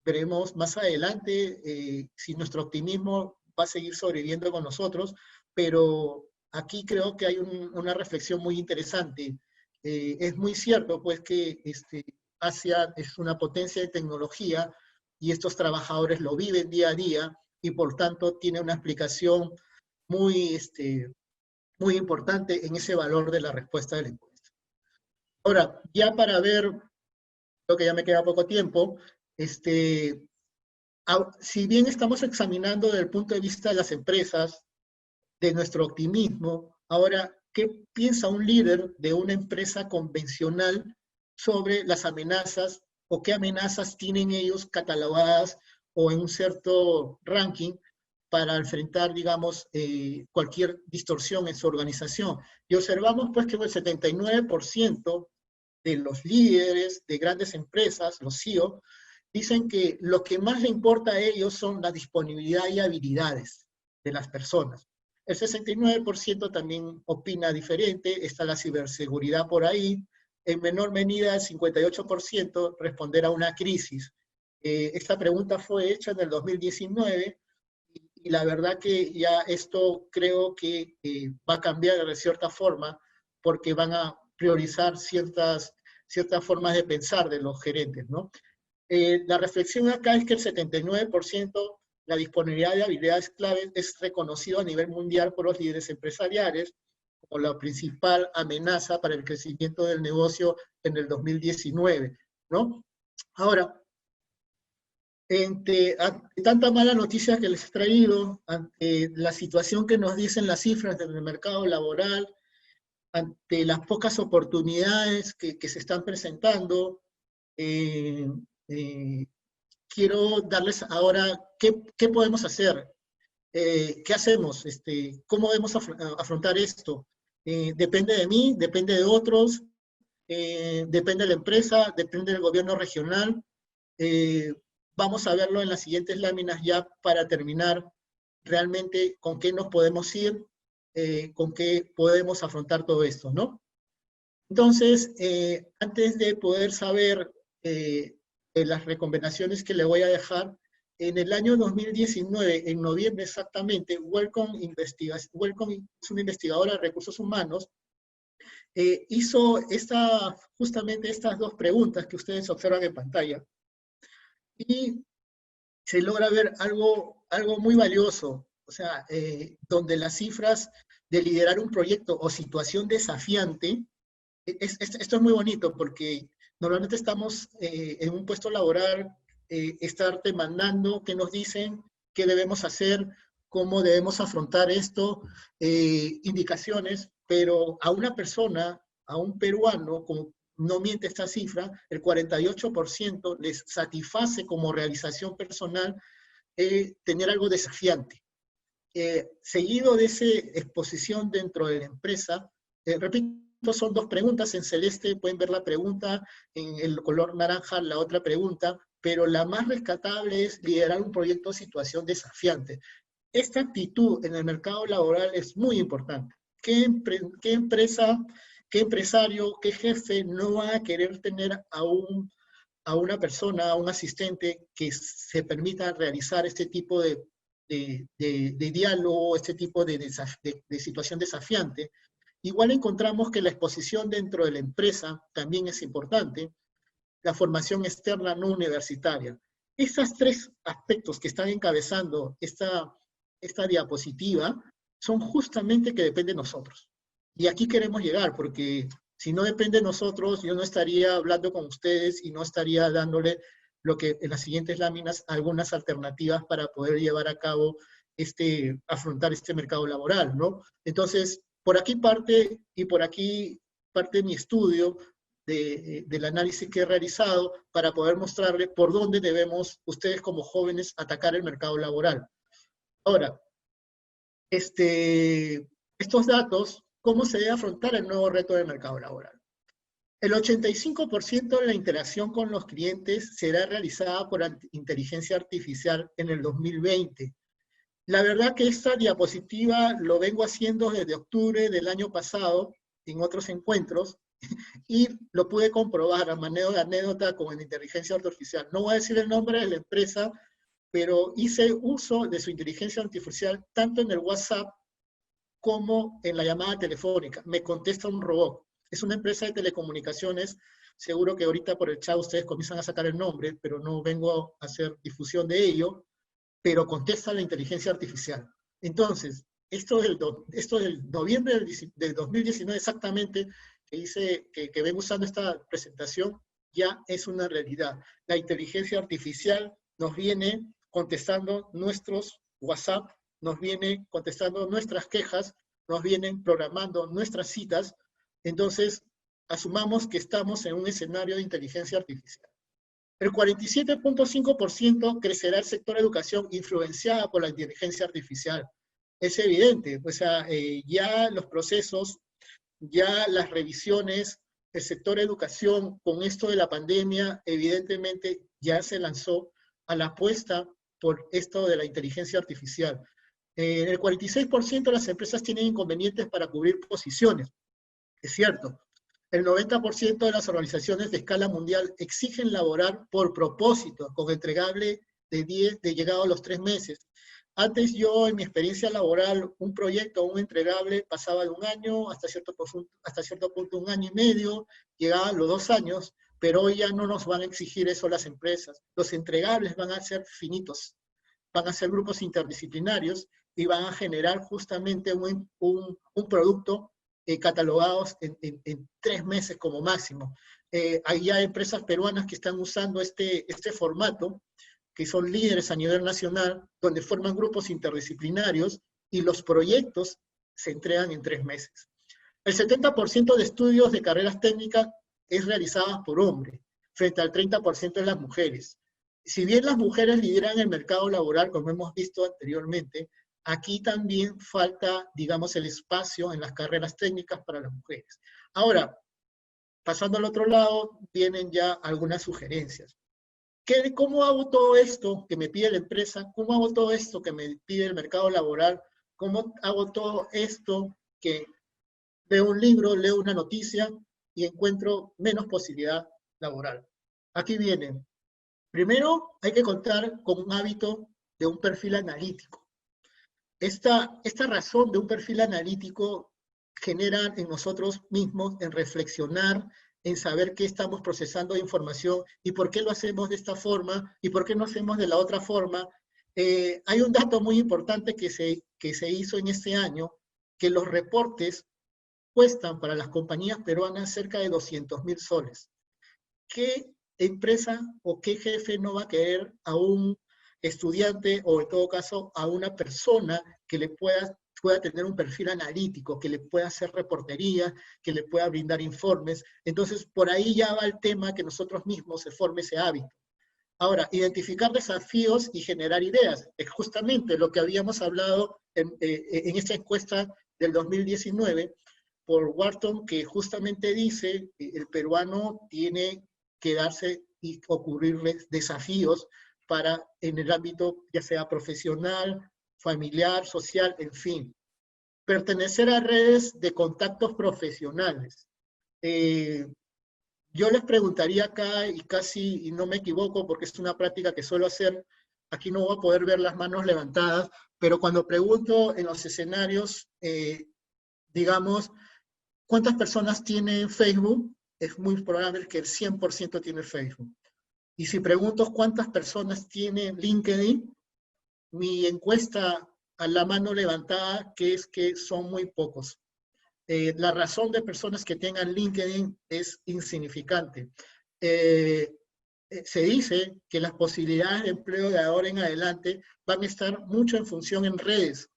Veremos más adelante si nuestro optimismo va a seguir sobreviviendo con nosotros, pero aquí creo que hay una reflexión muy interesante. Es muy cierto pues que Asia es una potencia de tecnología y estos trabajadores lo viven día a día y por tanto tiene una explicación muy, muy importante en ese valor de la respuesta de la encuesta. Ahora, ya para ver, creo que ya me queda poco tiempo, si bien estamos examinando desde el punto de vista de las empresas, de nuestro optimismo, ahora, ¿qué piensa un líder de una empresa convencional sobre las amenazas o qué amenazas tienen ellos catalogadas o en un cierto ranking para enfrentar, digamos, cualquier distorsión en su organización? Y observamos pues que el 79% de los líderes de grandes empresas, los CEO, dicen que lo que más le importa a ellos son la disponibilidad y habilidades de las personas. El 69% también opina diferente, está la ciberseguridad por ahí, en menor medida el 58% responder a una crisis. Esta pregunta fue hecha en el 2019 y la verdad que ya esto creo que va a cambiar de cierta forma porque van a priorizar ciertas formas de pensar de los gerentes, ¿no? La reflexión acá es que el 79% la disponibilidad de habilidades claves es reconocido a nivel mundial por los líderes empresariales como la principal amenaza para el crecimiento del negocio en el 2019, ¿no? Ahora, ante tanta mala noticia que les he traído, ante la situación que nos dicen las cifras del mercado laboral, ante las pocas oportunidades que se están presentando, quiero darles ahora qué podemos hacer, qué hacemos, cómo debemos afrontar esto. Depende de mí, depende de otros, depende de la empresa, depende del gobierno regional. Vamos a verlo en las siguientes láminas ya para terminar realmente con qué nos podemos ir, con qué podemos afrontar todo esto, ¿no? Entonces, antes de poder saber las recomendaciones que le voy a dejar, en el año 2019, en noviembre exactamente, Welcome es una investigadora de recursos humanos, hizo justamente estas dos preguntas que ustedes observan en pantalla. Y se logra ver algo muy valioso, o sea, donde las cifras de liderar un proyecto o situación desafiante, esto es muy bonito porque normalmente estamos en un puesto laboral, estar demandando qué nos dicen, qué debemos hacer, cómo debemos afrontar esto, indicaciones, pero a una persona, a un peruano, como no miente esta cifra, el 48% les satisface como realización personal tener algo desafiante. seguido de esa exposición dentro de la empresa, repito, son dos preguntas en celeste, pueden ver la pregunta, en el color naranja la otra pregunta, pero la más rescatable es liderar un proyecto de situación desafiante. Esta actitud en el mercado laboral es muy importante. ¿Qué empresa, qué empresario, qué jefe no va a querer tener a una persona, a un asistente que se permita realizar este tipo de diálogo, este tipo de situación desafiante? Igual encontramos que la exposición dentro de la empresa también es importante, la formación externa no universitaria. Esos tres aspectos que están encabezando esta diapositiva son justamente que dependen de nosotros. Y aquí queremos llegar, porque si no depende de nosotros, yo no estaría hablando con ustedes y no estaría dándole lo que en las siguientes láminas, algunas alternativas para poder llevar a cabo afrontar este mercado laboral, ¿no? Entonces, por aquí parte, y por aquí parte mi estudio del análisis que he realizado para poder mostrarles por dónde debemos, ustedes como jóvenes, atacar el mercado laboral. Ahora, estos datos, ¿cómo se debe afrontar el nuevo reto del mercado laboral? El 85% de la interacción con los clientes será realizada por inteligencia artificial en el 2020. La verdad que esta diapositiva lo vengo haciendo desde octubre del año pasado en otros encuentros y lo pude comprobar a manera de anécdota con la inteligencia artificial. No voy a decir el nombre de la empresa, pero hice uso de su inteligencia artificial tanto en el WhatsApp como en la llamada telefónica. Me contesta un robot. Es una empresa de telecomunicaciones. Seguro que ahorita por el chat ustedes comienzan a sacar el nombre, pero no vengo a hacer difusión de ello, pero contesta la inteligencia artificial. Entonces, esto del noviembre del 2019 exactamente, que ven usando esta presentación, ya es una realidad. La inteligencia artificial nos viene contestando nuestros WhatsApp, nos viene contestando nuestras quejas, nos vienen programando nuestras citas. Entonces, asumamos que estamos en un escenario de inteligencia artificial. El 47.5% crecerá el sector educación influenciada por la inteligencia artificial. Es evidente, o sea, ya los procesos, ya las revisiones, el sector educación con esto de la pandemia, evidentemente ya se lanzó a la apuesta por esto de la inteligencia artificial. El 46% de las empresas tienen inconvenientes para cubrir posiciones. Es cierto. El 90% de las organizaciones de escala mundial exigen laborar por propósito, con entregable de llegado a los 3 meses. Antes yo, en mi experiencia laboral, un proyecto o un entregable pasaba de 1 año, hasta cierto punto 1 año y medio, llegaba a los 2 años, pero hoy ya no nos van a exigir eso las empresas. Los entregables van a ser finitos, van a ser grupos interdisciplinarios y van a generar justamente un producto catalogados en 3 meses como máximo. Hay ya empresas peruanas que están usando este formato, que son líderes a nivel nacional, donde forman grupos interdisciplinarios y los proyectos se entregan en 3 meses. El 70% de estudios de carreras técnicas es realizada por hombres, frente al 30% de las mujeres. Si bien las mujeres lideran el mercado laboral, como hemos visto anteriormente, aquí también falta, digamos, el espacio en las carreras técnicas para las mujeres. Ahora, pasando al otro lado, vienen ya algunas sugerencias. ¿Cómo hago todo esto que me pide la empresa? ¿Cómo hago todo esto que me pide el mercado laboral? ¿Cómo hago todo esto que leo un libro, leo una noticia y encuentro menos posibilidad laboral? Aquí viene. Primero, hay que contar con un hábito de un perfil analítico. Esta razón de un perfil analítico genera en nosotros mismos en reflexionar, en saber qué estamos procesando de información y por qué lo hacemos de esta forma y por qué no hacemos de la otra forma. Hay un dato muy importante que se hizo en este año, que los reportes cuestan para las compañías peruanas cerca de 200.000 soles. ¿Qué empresa o qué jefe no va a querer a un estudiante o en todo caso a una persona que le pueda tener un perfil analítico, que le pueda hacer reportería, que le pueda brindar informes? Entonces, por ahí ya va el tema que nosotros mismos se forme ese hábito. Ahora, identificar desafíos y generar ideas. Es justamente lo que habíamos hablado en esta encuesta del 2019 por Wharton, que justamente dice que el peruano tiene que darse y ocurrirles desafíos para en el ámbito ya sea profesional, familiar, social, en fin. Pertenecer a redes de contactos profesionales. Yo les preguntaría acá, y casi y no me equivoco porque es una práctica que suelo hacer, aquí no voy a poder ver las manos levantadas, pero cuando pregunto en los escenarios, digamos, ¿cuántas personas tienen Facebook? Es muy probable que el 100% tiene Facebook. Y si pregunto cuántas personas tienen LinkedIn, mi encuesta a la mano levantada, que es que son muy pocos. La razón de personas que tengan LinkedIn es insignificante. Se dice que las posibilidades de empleo de ahora en adelante van a estar mucho en función en redes,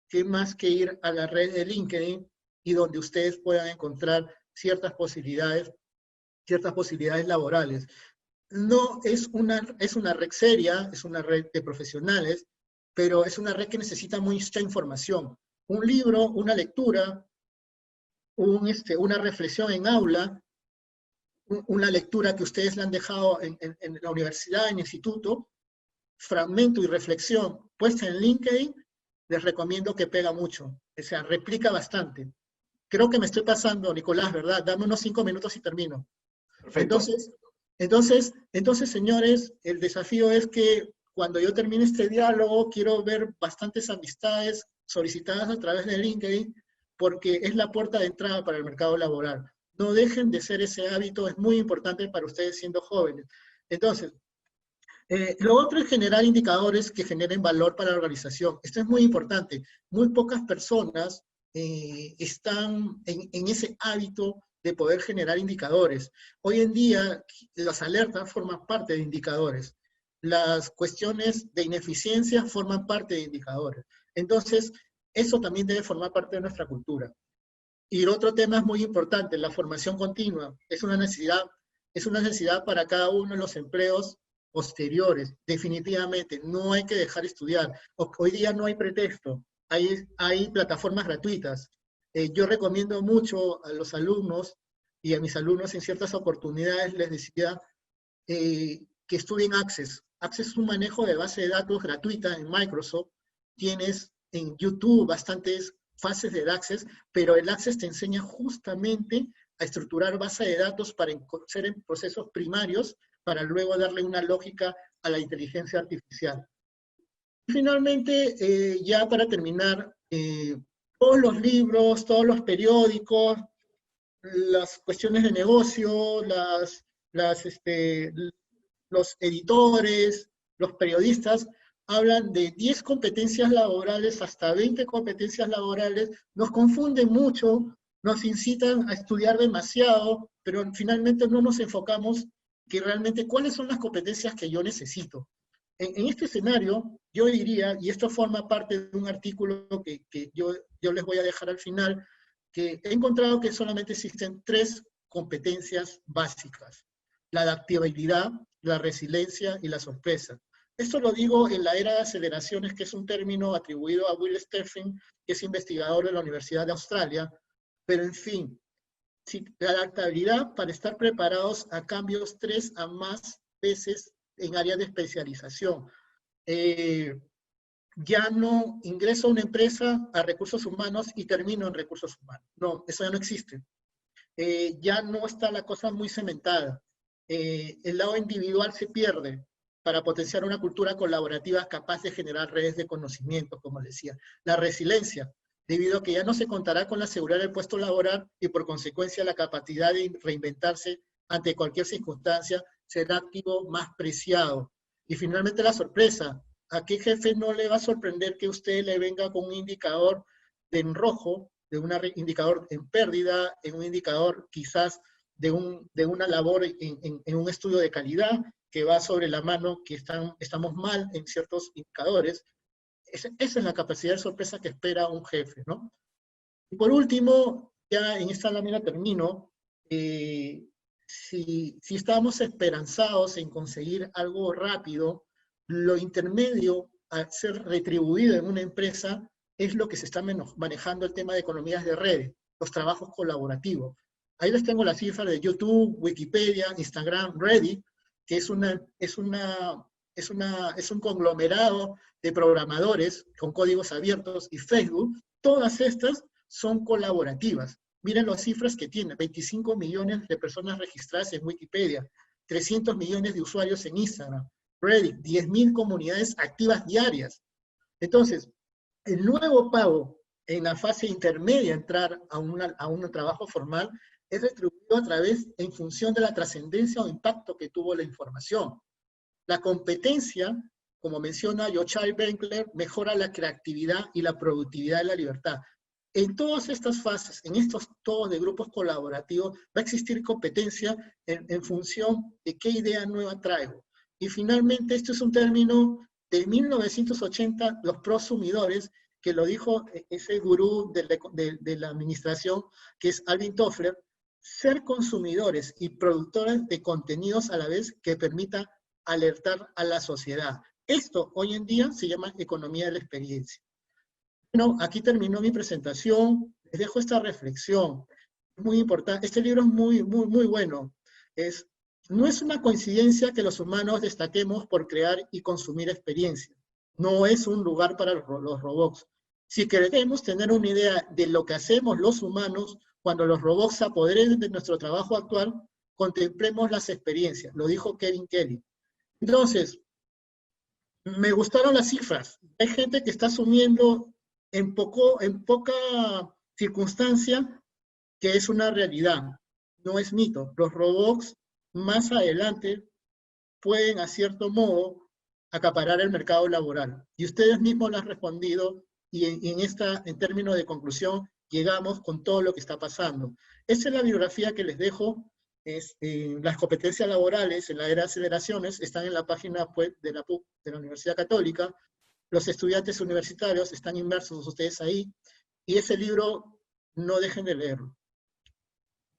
que más que ir a la red de LinkedIn y donde ustedes puedan encontrar ciertas posibilidades laborales. No es una red seria, es una red de profesionales, pero es una red que necesita mucha información. Un libro, una lectura, una reflexión en aula, una lectura que ustedes le han dejado en la universidad, en el instituto, fragmento y reflexión puesta en LinkedIn, les recomiendo que pega mucho. O sea, replica bastante. Creo que me estoy pasando, Nicolás, ¿verdad? Dame unos 5 minutos y termino. Perfecto. Entonces, señores, el desafío es que cuando yo termine este diálogo, quiero ver bastantes amistades solicitadas a través de LinkedIn, porque es la puerta de entrada para el mercado laboral. No dejen de ser ese hábito, es muy importante para ustedes siendo jóvenes. Entonces, lo otro es generar indicadores que generen valor para la organización. Esto es muy importante. Muy pocas personas están en ese hábito de poder generar indicadores. Hoy en día, las alertas forman parte de indicadores. Las cuestiones de ineficiencia forman parte de indicadores. Entonces, eso también debe formar parte de nuestra cultura. Y el otro tema es muy importante, la formación continua. Es una necesidad para cada uno de los empleos posteriores. Definitivamente, no hay que dejar de estudiar. Hoy día no hay pretexto. Hay plataformas gratuitas. Yo recomiendo mucho a los alumnos y a mis alumnos en ciertas oportunidades les decía que estudien Access. Access es un manejo de base de datos gratuita en Microsoft. Tienes en YouTube bastantes fases del Access, pero el Access te enseña justamente a estructurar base de datos para hacer en procesos primarios, para luego darle una lógica a la inteligencia artificial. Y finalmente, ya para terminar, todos los libros, todos los periódicos, las cuestiones de negocio, los editores, los periodistas, hablan de 10 competencias laborales hasta 20 competencias laborales, nos confunden mucho, nos incitan a estudiar demasiado, pero finalmente no nos enfocamos que realmente cuáles son las competencias que yo necesito. En este escenario, yo diría, y esto forma parte de un artículo que yo les voy a dejar al final, que he encontrado que solamente existen 3 competencias básicas: la adaptabilidad, la resiliencia y la sorpresa. Esto lo digo en la era de aceleraciones, que es un término atribuido a Will Steffen, que es investigador de la Universidad de Australia, pero en fin, la adaptabilidad para estar preparados a cambios 3 a más veces en áreas de especialización. Ya no ingreso a una empresa a recursos humanos y termino en recursos humanos. No, eso ya no existe. Ya no está la cosa muy cementada. El lado individual se pierde para potenciar una cultura colaborativa capaz de generar redes de conocimiento, como decía. La resiliencia, debido a que ya no se contará con la seguridad del puesto laboral y por consecuencia la capacidad de reinventarse ante cualquier circunstancia será activo más preciado. Y finalmente la sorpresa. ¿A qué jefe no le va a sorprender que usted le venga con un indicador en rojo, de un indicador en pérdida, en un indicador quizás de una labor en un estudio de calidad que va sobre la mano, que estamos mal en ciertos indicadores? Esa es la capacidad de sorpresa que espera un jefe, ¿no? Y por último, ya en esta lámina termino, si estábamos esperanzados en conseguir algo rápido, lo intermedio a ser retribuido en una empresa es lo que se está manejando el tema de economías de redes, los trabajos colaborativos. Ahí les tengo las cifras de YouTube, Wikipedia, Instagram, Reddit, que es un conglomerado de programadores con códigos abiertos, y Facebook. Todas estas son colaborativas. Miren las cifras que tiene: 25 millones de personas registradas en Wikipedia, 300 millones de usuarios en Instagram, Reddit, 10.000 comunidades activas diarias. Entonces, el nuevo pago en la fase intermedia, entrar a un trabajo formal, es retribuido a través, en función de la trascendencia o impacto que tuvo la información. La competencia, como menciona Yochai Benkler, mejora la creatividad y la productividad de la libertad. En todas estas fases, en estos todos de grupos colaborativos, va a existir competencia en función de qué idea nueva traigo. Y finalmente, esto es un término de 1980, los prosumidores, que lo dijo ese gurú de la administración, que es Alvin Toffler: ser consumidores y productores de contenidos a la vez que permita alertar a la sociedad. Esto hoy en día se llama economía de la experiencia. Bueno, aquí terminó mi presentación. Les dejo esta reflexión. Es muy importante. Este libro es muy bueno. No es una coincidencia que los humanos destaquemos por crear y consumir experiencias. No es un lugar para los robots. Si queremos tener una idea de lo que hacemos los humanos cuando los robots se apoderen de nuestro trabajo actual, contemplemos las experiencias. Lo dijo Kevin Kelly. Entonces, me gustaron las cifras. Hay gente que está asumiendo en poca circunstancia que es una realidad. No es mito. Los robots más adelante pueden, a cierto modo, acaparar el mercado laboral. Y ustedes mismos lo han respondido, y en términos de conclusión, llegamos con todo lo que está pasando. Esa es la bibliografía que les dejo. Las competencias laborales en la era de aceleraciones están en la página web de la PUC, de la Universidad Católica. Los estudiantes universitarios están inmersos ustedes ahí, y ese libro no dejen de leerlo.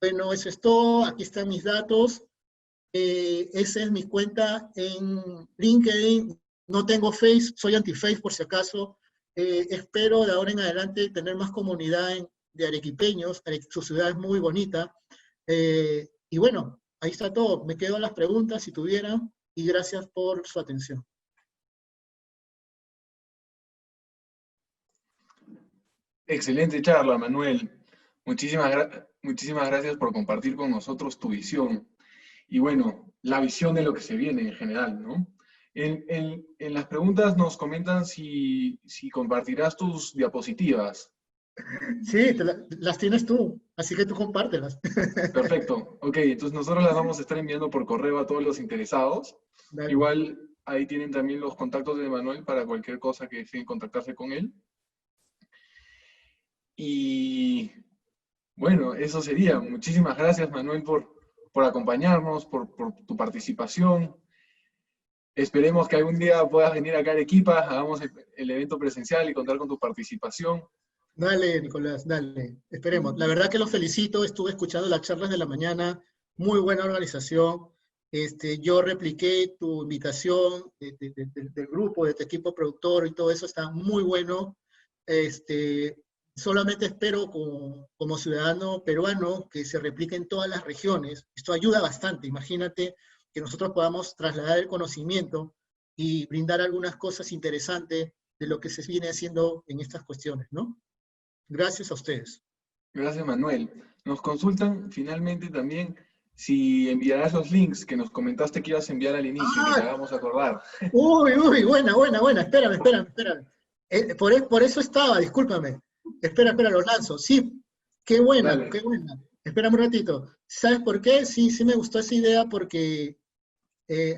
Bueno, eso es todo. Aquí están mis datos. Esa es mi cuenta en LinkedIn. No tengo Face, soy anti-Face por si acaso. Espero de ahora en adelante tener más comunidad de arequipeños. Su ciudad es muy bonita. Y bueno, ahí está todo. Me quedo a las preguntas si tuvieran, y gracias por su atención. Excelente charla, Manuel. Muchísimas gracias por compartir con nosotros tu visión. Y bueno, la visión de lo que se viene en general, ¿no? En las preguntas nos comentan si compartirás tus diapositivas. Sí, las tienes tú, así que tú compártelas. Perfecto. Ok, entonces nosotros las vamos a estar enviando por correo a todos los interesados. Dale. Igual ahí tienen también los contactos de Manuel para cualquier cosa que deseen contactarse con él. Y bueno, eso sería. Muchísimas gracias, Manuel, por acompañarnos, por tu participación. Esperemos que algún día puedas venir acá a Arequipa, hagamos el evento presencial y contar con tu participación. Dale, Nicolás, dale. Esperemos. La verdad que los felicito. Estuve escuchando las charlas de la mañana. Muy buena organización. Yo repliqué tu invitación del grupo, de tu equipo productor, y todo eso está muy bueno. Solamente espero como ciudadano peruano que se replique en todas las regiones. Esto ayuda bastante. Imagínate que nosotros podamos trasladar el conocimiento y brindar algunas cosas interesantes de lo que se viene haciendo en estas cuestiones, ¿no? Gracias a ustedes. Gracias, Manuel. Nos consultan finalmente también si enviarás los links que nos comentaste que ibas a enviar al inicio y que te hagamos acordar. Uy, buena. Espérame. Por eso estaba, discúlpame. Espera, los lanzo. Sí, qué buena. Espérame un ratito. ¿Sabes por qué? Sí, me gustó esa idea porque,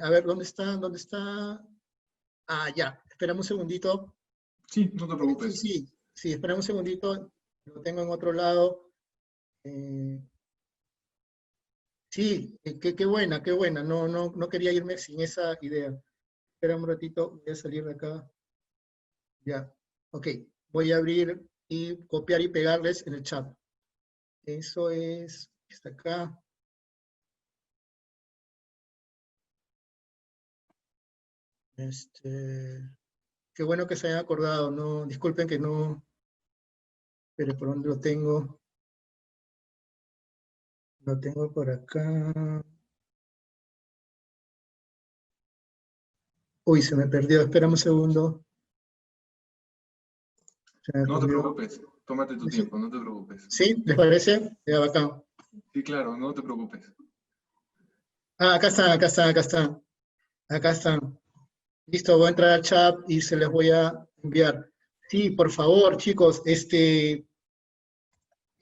a ver, ¿dónde está? Ah, ya, espérame un segundito. Sí, no te preocupes. Sí, espérame un segundito. Lo tengo en otro lado. Sí, qué buena. No quería irme sin esa idea. Espera un ratito, voy a salir de acá. Ya, ok. Voy a abrir y copiar y pegarles en el chat. Eso está acá. Qué bueno que se hayan acordado, no, disculpen que no, pero por dónde lo tengo. Lo tengo por acá. Uy, se me perdió, espera un segundo. Se me No te perdió. preocupes, tómate tu tiempo, no te preocupes. ¿Sí? ¿Les parece? Ya, bacán. Sí, claro, no te preocupes. Ah, acá están, acá están, acá están. Acá están. Listo, voy a entrar al chat y se les voy a enviar. Sí, por favor, chicos,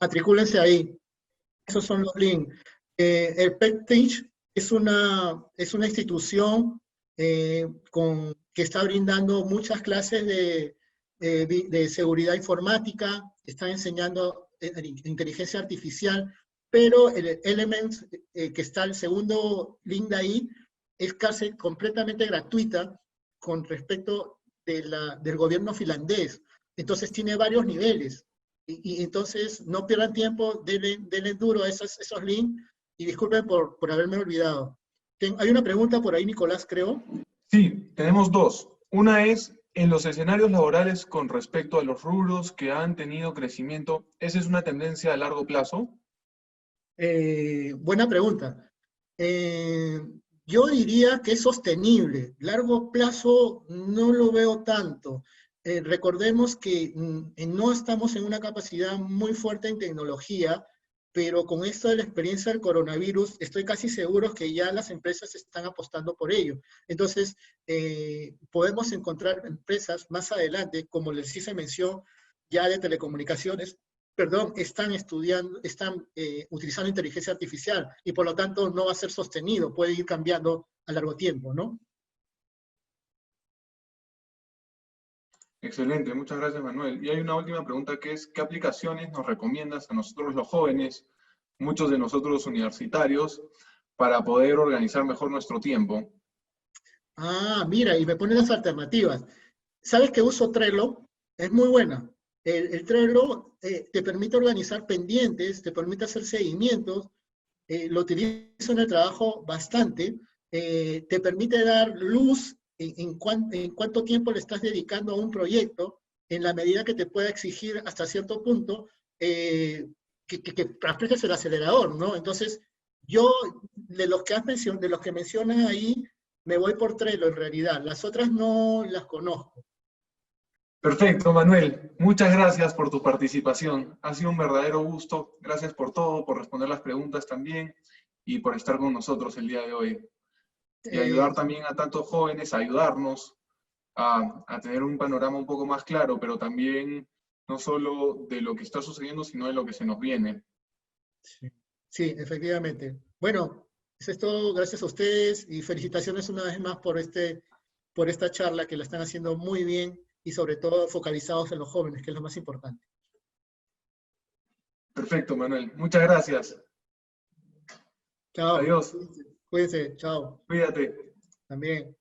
matricúlense ahí. Esos son los links. El PECTEACH es una institución que está brindando muchas clases de seguridad informática, está enseñando inteligencia artificial, pero el Elements, que está el segundo link de ahí, es casi completamente gratuita con respecto del gobierno finlandés. Entonces tiene varios niveles. Y entonces no pierdan tiempo, denle duro a esos links y disculpen por haberme olvidado. Hay una pregunta por ahí, Nicolás, creo. Sí, tenemos dos. Una es, en los escenarios laborales con respecto a los rubros que han tenido crecimiento, ¿esa es una tendencia a largo plazo? Buena pregunta. Yo diría que es sostenible. Largo plazo no lo veo tanto. Recordemos que no estamos en una capacidad muy fuerte en tecnología, pero con esto de la experiencia del coronavirus, estoy casi seguro que ya las empresas están apostando por ello. Entonces, podemos encontrar empresas más adelante, como les hice mención, ya de telecomunicaciones, perdón, están estudiando, están utilizando inteligencia artificial y por lo tanto no va a ser sostenido, puede ir cambiando a largo tiempo, ¿no? Excelente, muchas gracias Manuel. Y hay una última pregunta que es, ¿qué aplicaciones nos recomiendas a nosotros los jóvenes, muchos de nosotros universitarios, para poder organizar mejor nuestro tiempo? Ah, mira, y me ponen las alternativas. ¿Sabes que uso Trello? Es muy buena. El Trello te permite organizar pendientes, te permite hacer seguimientos, lo utilizo en el trabajo bastante, te permite dar luz en cuánto tiempo le estás dedicando a un proyecto, en la medida que te pueda exigir hasta cierto punto que apretes el acelerador, ¿no? Entonces, yo, de los que has mencionado, de los que mencionas ahí, me voy por Trello en realidad. Las otras no las conozco. Perfecto, Manuel. Muchas gracias por tu participación. Ha sido un verdadero gusto. Gracias por todo, por responder las preguntas también y por estar con nosotros el día de hoy. Y ayudar también a tantos jóvenes a ayudarnos a tener un panorama un poco más claro, pero también no solo de lo que está sucediendo, sino de lo que se nos viene. Sí, sí, efectivamente. Bueno, eso es todo. Gracias a ustedes y felicitaciones una vez más por esta charla que la están haciendo muy bien y sobre todo focalizados en los jóvenes, que es lo más importante. Perfecto, Manuel. Muchas gracias. Chao. Adiós. Cuídense. Chao. Cuídate. También.